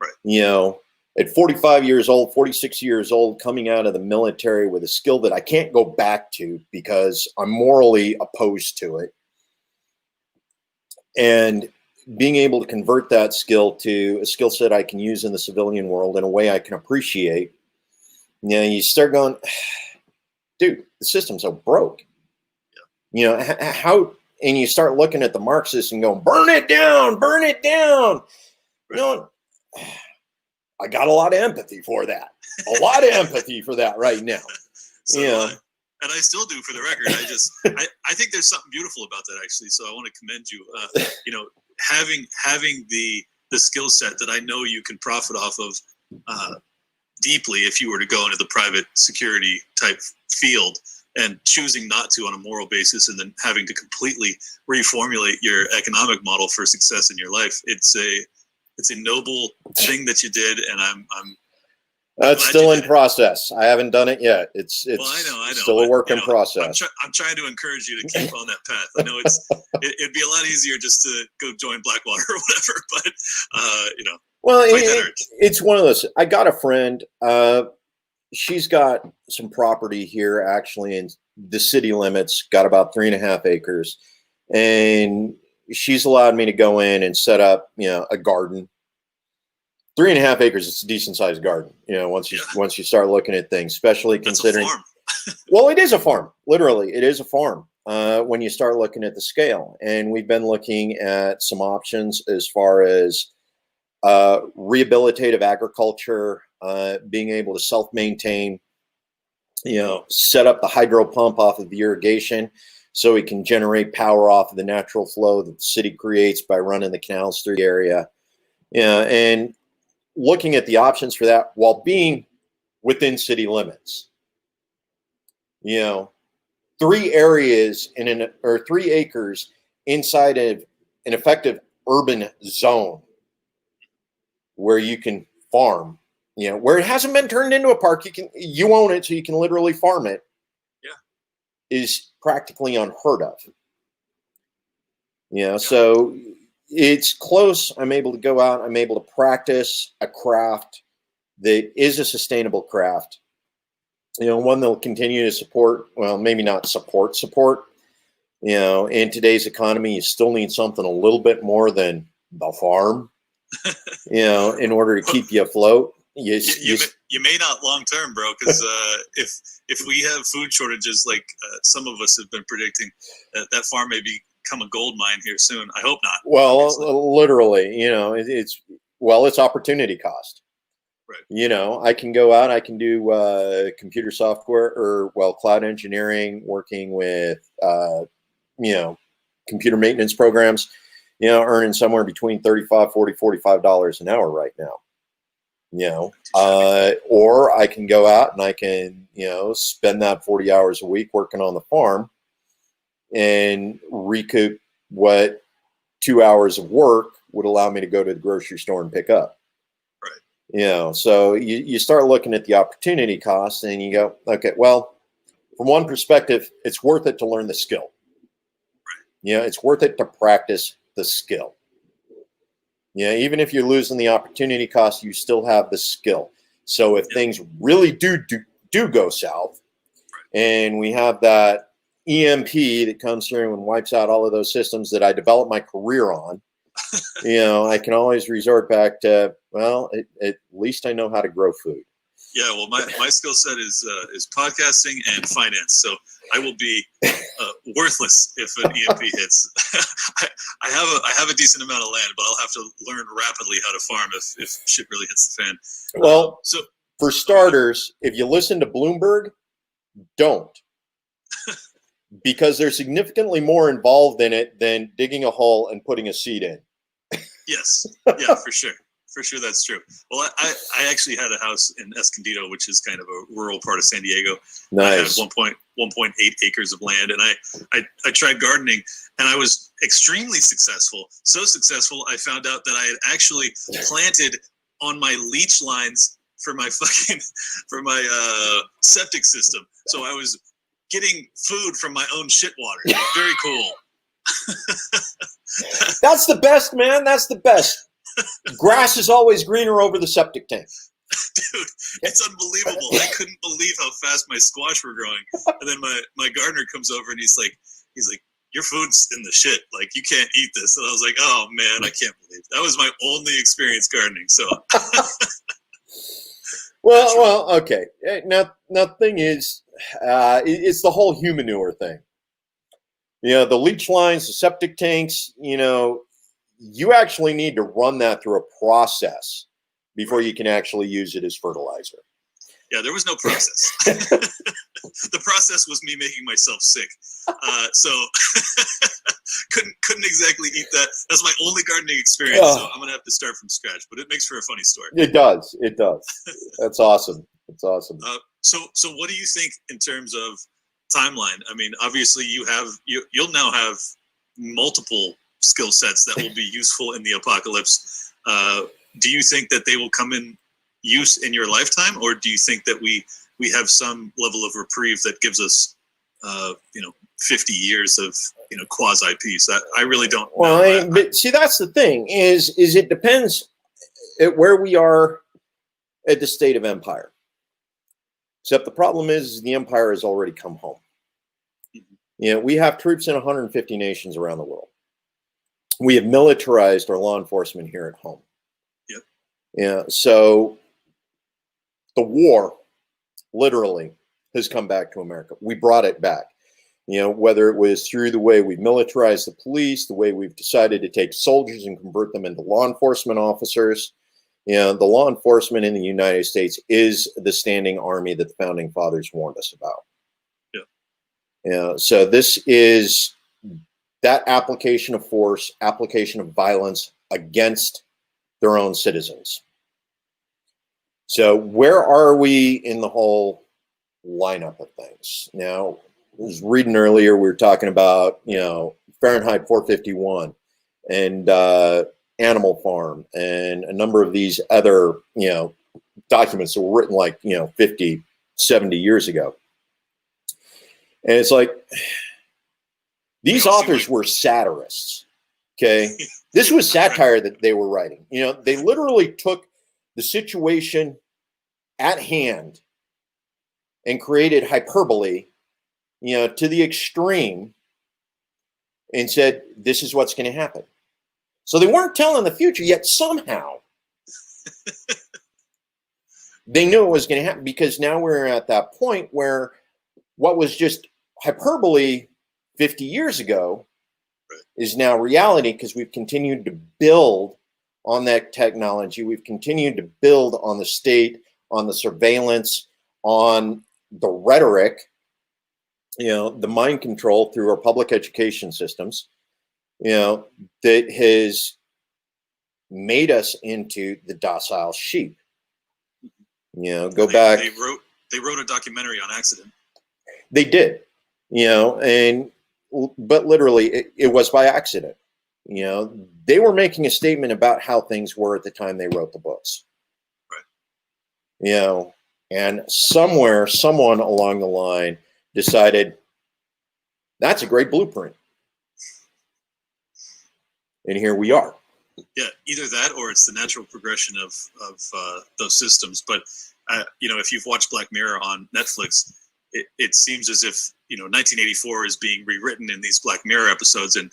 Right. At 45 years old, 46 years old, coming out of the military with a skill that I can't go back to because I'm morally opposed to it. And being able to convert that skill to a skill set I can use in the civilian world in a way I can appreciate. You start going, dude, the system's so broke. Yeah. How, and you start looking at the Marxists and going, burn it down, burn it down. Right. I got a lot of empathy for that. A lot of empathy for that right now. So, and I still do, for the record. I think there's something beautiful about that, actually. So I want to commend you. Having the skill set that I know you can profit off of deeply if you were to go into the private security type field, and choosing not to on a moral basis, and then having to completely reformulate your economic model for success in your life. It's a noble thing that you did, and I'm that's still in process. I haven't done it yet. It's well, I know, still a work in process. I'm trying to encourage you to keep on that path. I know it'd be a lot easier just to go join Blackwater or whatever, but well, it's one of those. I got a friend. She's got some property here, actually, in the city limits. Got about 3.5 acres, and she's allowed me to go in and set up, a garden. 3.5 acres, it's a decent sized garden. Once you start looking at things, especially considering, well, it is a farm. Literally, it is a farm. When you start looking at the scale, and we've been looking at some options as far as rehabilitative agriculture, being able to self-maintain, set up the hydro pump off of the irrigation so we can generate power off of the natural flow that the city creates by running the canals through the area. And looking at the options for that while being within city limits. 3 areas or 3 acres inside of an effective urban zone where you can farm where it hasn't been turned into a park, you own it, so you can literally farm it. Yeah. Is practically unheard of. So it's close. I'm able to go out. I'm able to practice a craft that is a sustainable craft. One that will continue to support. Well, maybe not support. In today's economy, you still need something a little bit more than the farm. In order to keep you afloat. You may not long term, bro, because if we have food shortages like some of us have been predicting, that farm may become a gold mine here soon. I hope not. Well, obviously. Literally, it's opportunity cost. Right. I can go out, I can do computer software or cloud engineering, working with computer maintenance programs, earning somewhere between $35, $40, $45 an hour right now. Or I can go out and I can, spend that 40 hours a week working on the farm and recoup what 2 hours of work would allow me to go to the grocery store and pick up. Right. So you start looking at the opportunity cost and you go, okay, well, from one perspective, it's worth it to learn the skill. Right. It's worth it to practice the skill. Even if you're losing the opportunity cost, you still have the skill. So if things really do go south, and we have that EMP that comes through and wipes out all of those systems that I developed my career on, I can always resort back to, at least I know how to grow food. Yeah, well, my skill set is podcasting and finance, so I will be worthless if an EMP hits. I have a decent amount of land, but I'll have to learn rapidly how to farm if shit really hits the fan. Well, for starters, if you listen to Bloomberg, don't, because they're significantly more involved in it than digging a hole and putting a seed in. Yes, yeah, for sure. For sure, that's true. Well, I actually had a house in Escondido, which is kind of a rural part of San Diego. Nice. I had 1.8 acres of land, and I tried gardening, and I was extremely successful. So successful, I found out that I had actually planted on my leach lines for my septic system. So I was getting food from my own shit water. Very cool. That's the best, man. That's the best. Grass is always greener over the septic tank. Dude, it's unbelievable. I couldn't believe how fast my squash were growing. And then my gardener comes over and he's like, your food's in the shit. Like, you can't eat this. And I was like, oh man, I can't believe it. That was my only experience gardening. So well, okay. Now the thing is, it's the whole humanure thing. The leach lines, the septic tanks, you actually need to run that through a process before you can actually use it as fertilizer. Yeah, there was no process. The process was me making myself sick. So couldn't exactly eat that. That's my only gardening experience. So I'm gonna have to start from scratch. But it makes for a funny story. It does. That's awesome. It's awesome. So what do you think in terms of timeline? I mean, obviously you'll now have multiple skill sets that will be useful in the apocalypse. Do you think that they will come in use in your lifetime, or do you think that we have some level of reprieve that gives us 50 years of quasi peace? I really don't know. Well, but see, that's the thing is it depends at where we are at the state of empire. Except the problem is the empire has already come home. Mm-hmm. We have troops in 150 nations around the world. We have militarized our law enforcement here at home. Yep. Yeah. So the war literally has come back to America. We brought it back. Whether it was through the way we've militarized the police, the way we've decided to take soldiers and convert them into law enforcement officers. The law enforcement in the United States is the standing army that the founding fathers warned us about. Yeah. So this is that application of force, application of violence against their own citizens. So where are we in the whole lineup of things? Now, I was reading earlier, we were talking about, Fahrenheit 451 and Animal Farm and a number of these other, documents that were written like, 50, 70 years ago. And it's like, these authors were satirists. Okay. This was satire that they were writing. They literally took the situation at hand and created hyperbole, to the extreme, and said, this is what's going to happen. So they weren't telling the future, yet somehow they knew it was going to happen, because now we're at that point where what was just hyperbole 50 years ago is now reality, because we've continued to build on that technology. We've continued to build on the state, on the surveillance, on the rhetoric, the mind control through our public education systems, that has made us into the docile sheep. Go back. They wrote a documentary on accident. They did, but literally it was by accident. They were making a statement about how things were at the time they wrote the books. Right. And somewhere, someone along the line decided that's a great blueprint. And here we are. Yeah, either that or it's the natural progression of those systems. But, if you've watched Black Mirror on Netflix, it seems as if 1984 is being rewritten in these Black Mirror episodes, and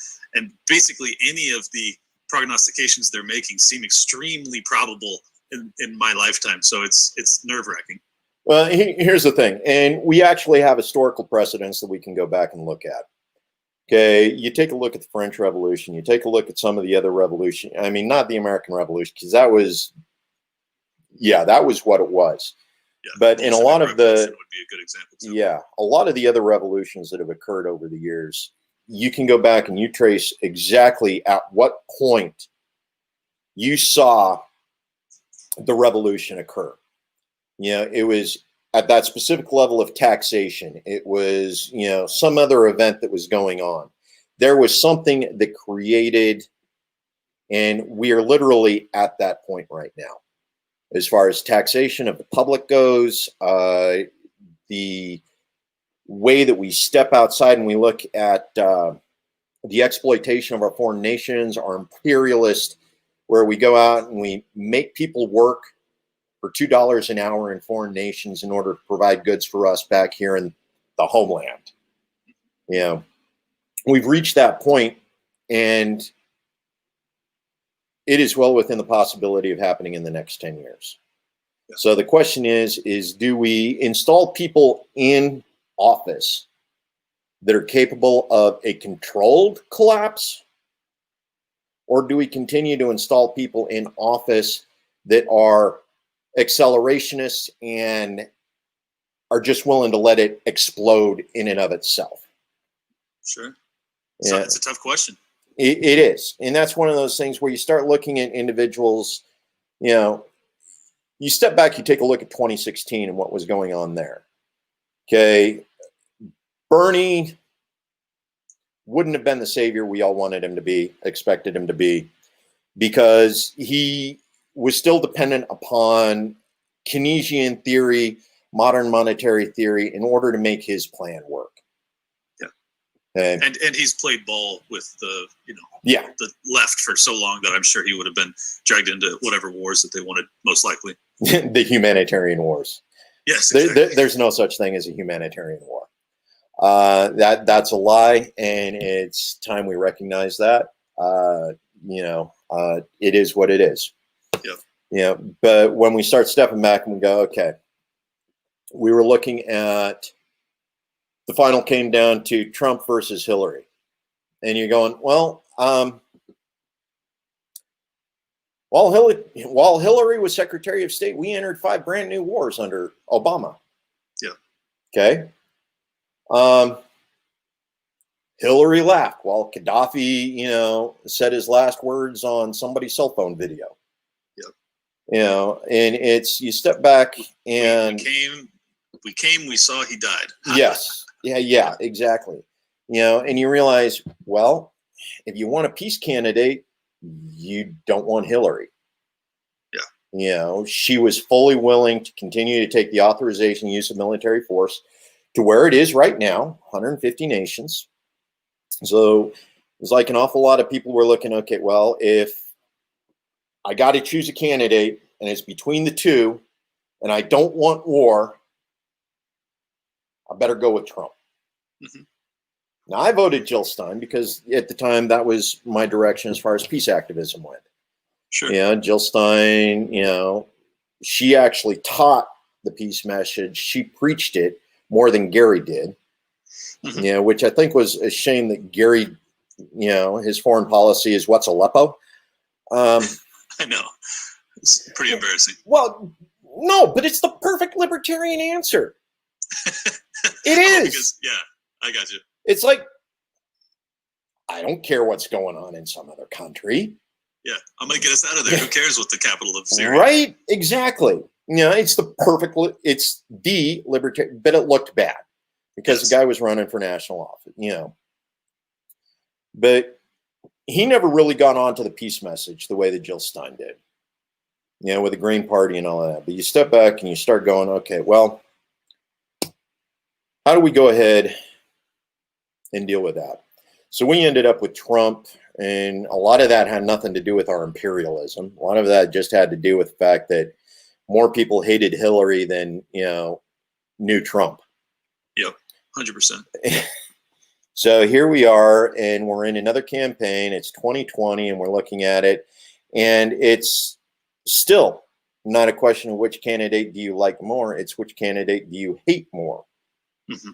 basically any of the prognostications they're making seem extremely probable in my lifetime. So it's nerve-wracking. Well, here's the thing, and we actually have historical precedents that we can go back and look at. Okay, you take a look at the French Revolution, you take a look at some of the other revolution. I mean, not the American Revolution, because that was what it was. Yeah, but in a lot of the would be a good example too. Yeah, a lot of the other revolutions that have occurred over the years, you can go back and you trace exactly at what point you saw the revolution occur. It was at that specific level of taxation. It was, some other event that was going on. There was something that created, and we are literally at that point right now. As far as taxation of the public goes, the way that we step outside and we look at the exploitation of our foreign nations, our imperialist, where we go out and we make people work for $2 an hour in foreign nations in order to provide goods for us back here in the homeland. We've reached that point, and it is well within the possibility of happening in the next 10 years. Yeah. So the question is do we install people in office that are capable of a controlled collapse? Or do we continue to install people in office that are accelerationists and are just willing to let it explode in and of itself? Sure. So it's a tough question. It is. And that's one of those things where you start looking at individuals, you step back, you take a look at 2016 and what was going on there. Okay. Bernie wouldn't have been the savior we all wanted him to be, expected him to be, because he was still dependent upon Keynesian theory, modern monetary theory, in order to make his plan work. And he's played ball with the the left for so long that I'm sure he would have been dragged into whatever wars that they wanted, most likely. The humanitarian wars. Yes, exactly. There's no such thing as a humanitarian war. That's a lie, and it's time we recognize that. It is what it is. Yeah. But when we start stepping back and we go, okay, we were looking at. The final came down to Trump versus Hillary. And you're going, well, while Hillary was Secretary of State, we entered 5 brand new wars under Obama. Yeah. Okay. Hillary laughed while Gaddafi, said his last words on somebody's cell phone video. Yeah. And it's, you step back and we saw, he died. Yes. Yeah, exactly. And you realize, well, if you want a peace candidate, you don't want Hillary. she was fully willing to continue to take the authorization use of military force to where it is right now, 150 nations. So it's like an awful lot of people were looking, okay, well, if I got to choose a candidate and it's between the two and I don't want war, I better go with Trump. Mm-hmm. Now, I voted Jill Stein because at the time that was my direction as far as peace activism went. Sure. Yeah, Jill Stein, she actually taught the peace message. She preached it more than Gary did, Mm-hmm. which I think was a shame that Gary, his foreign policy is what's Aleppo. I know. It's pretty embarrassing. Well, no, but it's the perfect libertarian answer. It is. Because, I got you. It's like, I don't care what's going on in some other country. Yeah, I'm going to get us out of there. Who cares what the capital of Syria? Right? Exactly. It's the libertarian, but it looked bad because the guy was running for national office, But he never really got onto the peace message the way that Jill Stein did, with the Green Party and all that. But you step back and you start going, okay, well, how do we go ahead and deal with that? So we ended up with Trump, and a lot of that had nothing to do with our imperialism. A lot of that just had to do with the fact that more people hated Hillary than, knew Trump. Yep, 100%. So here we are, and we're in another campaign. It's 2020, and we're looking at it, and it's still not a question of which candidate do you like more. It's which candidate do you hate more. Mm-hmm.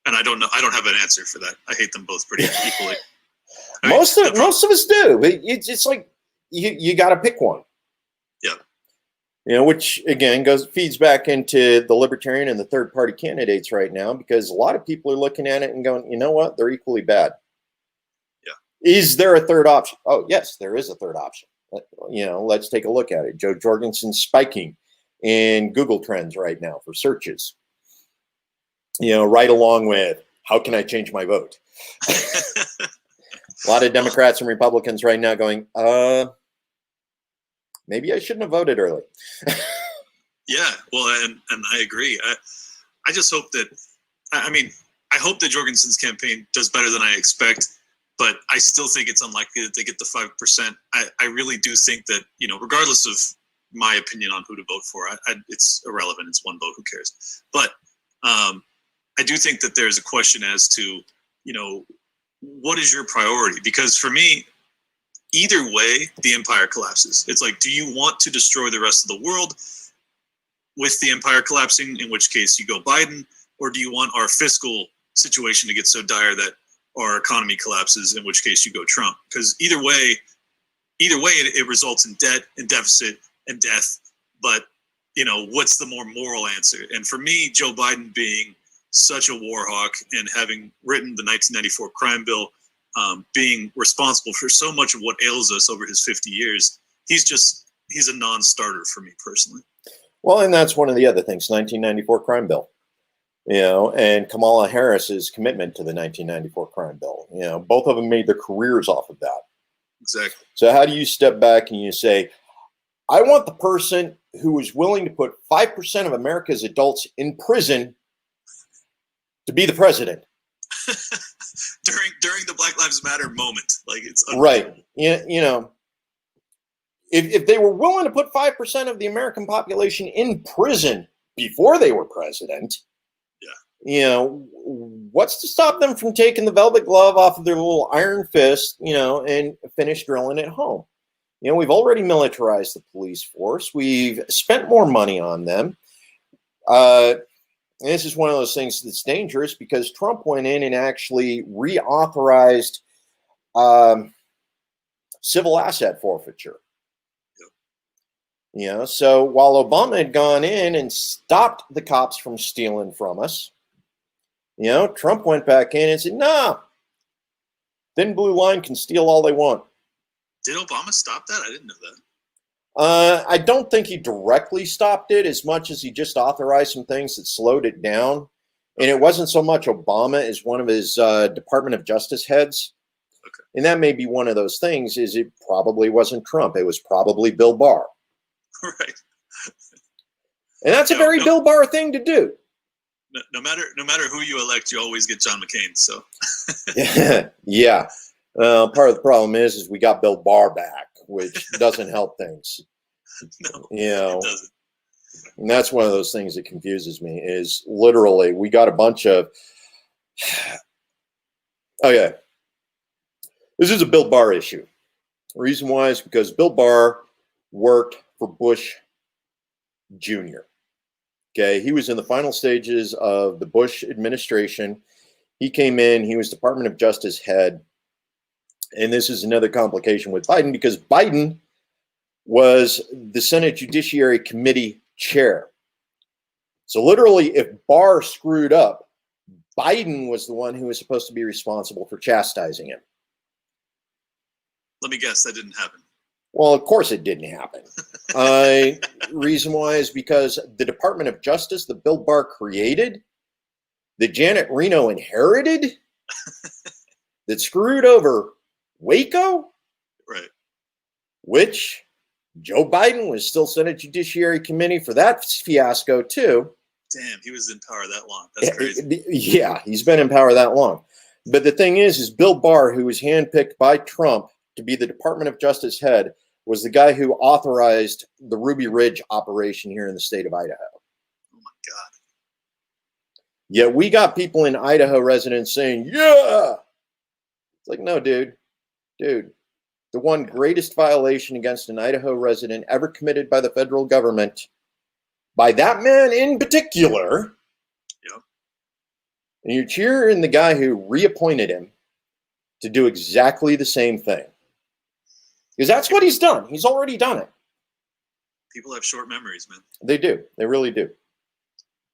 And I don't know. I don't have an answer for that. I hate them both pretty equally. Most of us do. It's like you got to pick one. Yeah. Which again feeds back into the libertarian and the third party candidates right now, because a lot of people are looking at it and going, you know what, they're equally bad. Yeah. Is there a third option? Oh, yes, there is a third option. Let's take a look at it. Joe Jorgensen's spiking in Google Trends right now for searches. Right along with, how can I change my vote? A lot of Democrats and Republicans right now going, maybe I shouldn't have voted early. Yeah, well, and I agree. I just hope that, I hope that Jorgensen's campaign does better than I expect, but I still think it's unlikely that they get the 5%. I really do think that, regardless of my opinion on who to vote for, it's irrelevant. It's one vote. Who cares? But I do think that there's a question as to, what is your priority? Because for me, either way, the empire collapses. It's like, do you want to destroy the rest of the world with the empire collapsing, in which case you go Biden, or do you want our fiscal situation to get so dire that our economy collapses, in which case you go Trump? Because either way, it results in debt and deficit and death. But, what's the more moral answer? And for me, Joe Biden being such a war hawk and having written the 1994 crime bill, being responsible for so much of what ails us over his 50 years, he's a non-starter for me personally. Well, and that's one of the other things, 1994 crime bill, and Kamala Harris's commitment to the 1994 crime bill. Both of them made their careers off of that. Exactly. So how do you step back and you say, I want the person who is willing to put 5% of America's adults in prison to be the president? during the Black Lives Matter moment, like it's right. If they were willing to put 5% of the American population in prison before they were president, what's to stop them from taking the velvet glove off of their little iron fist, and finish drilling it home? We've already militarized the police force. We've spent more money on them. And this is one of those things that's dangerous, because Trump went in and actually reauthorized civil asset forfeiture. So while Obama had gone in and stopped the cops from stealing from us, Trump went back in and said, nah, thin blue line can steal all they want. Did Obama stop that? I didn't know that. I don't think he directly stopped it as much as he just authorized some things that slowed it down. And it wasn't so much Obama as one of his Department of Justice heads. Okay. And that may be one of those things, is it probably wasn't Trump. It was probably Bill Barr. Right. And that's a very Bill Barr thing to do. No matter who you elect, you always get John McCain. So. Yeah. Part of the problem is we got Bill Barr back, which doesn't help things. No, it doesn't. And that's one of those things that confuses me is literally we got a bunch of, okay, this is a Bill Barr issue. The reason why is because Bill Barr worked for Bush Jr. Okay, he was in the final stages of the Bush administration. He came in, he was Department of Justice head. And this is another complication with Biden because Biden was the Senate Judiciary Committee chair. So literally, if Barr screwed up, Biden was the one who was supposed to be responsible for chastising him. Let me guess, that didn't happen. Well, of course it didn't happen. Reason why is because the Department of Justice that Bill Barr created, that Janet Reno inherited, that screwed over Waco, right? Which Joe Biden was still Senate Judiciary Committee for that fiasco too. Damn, he was in power that long. That's crazy. Yeah, he's been in power that long. But the thing is Bill Barr, who was handpicked by Trump to be the Department of Justice head, was the guy who authorized the Ruby Ridge operation here in the state of Idaho. Oh my God. Yet we got people in Idaho residents saying, yeah. It's like, no, dude. The one greatest violation against an Idaho resident ever committed by the federal government, by that man in particular, yep. And you're cheering the guy who reappointed him to do exactly the same thing. Because that's what he's done. He's already done it. People have short memories, man. They do. They really do.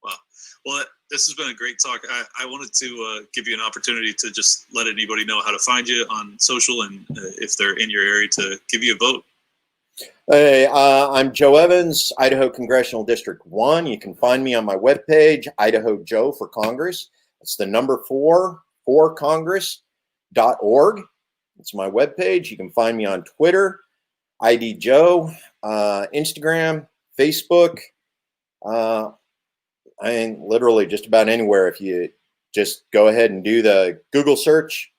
Wow. Well, this has been a great talk. I wanted to give you an opportunity to just let anybody know how to find you on social and if they're in your area to give you a vote. Hey, I'm Joe Evans, Idaho Congressional District 1. You can find me on my webpage, Idaho Joe for Congress. It's the number 4 for Congress.org. It's my webpage. You can find me on Twitter, ID Joe, Instagram, Facebook, and literally just about anywhere. If you just go ahead and do the Google search.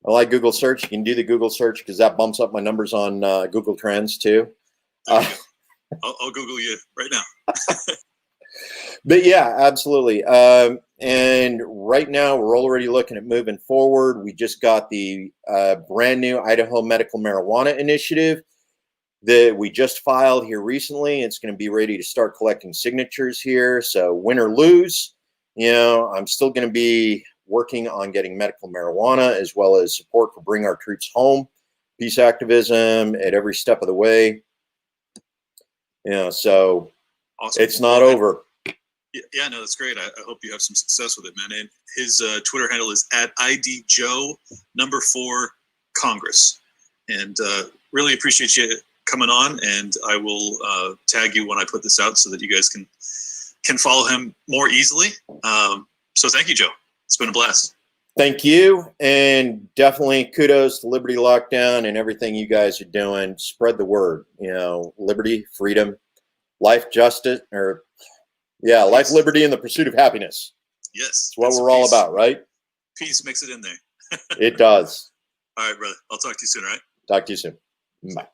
I like Google search. You can do the Google search because that bumps up my numbers on Google Trends too. I'll Google you right now. But yeah, absolutely. And right now we're already looking at moving forward. We just got the brand new Idaho Medical Marijuana Initiative that we just filed here recently. It's going to be ready to start collecting signatures here. So win or lose, I'm still going to be working on getting medical marijuana as well as support for Bring Our Troops Home, peace activism at every step of the way. So awesome. It's not over. Yeah, no, that's great. I hope you have some success with it, man. And his Twitter handle is @IDJoe4 Congress. And really appreciate you coming on. And I will tag you when I put this out so that you guys can follow him more easily. So thank you, Joe. It's been a blast. Thank you. And definitely kudos to Liberty Lockdown and everything you guys are doing. Spread the word, liberty, freedom, life, justice, life, liberty, and the pursuit of happiness. Yes. It's what we're all about, right? Peace makes it in there. It does. All right, brother. I'll talk to you soon, all right? Talk to you soon. Bye.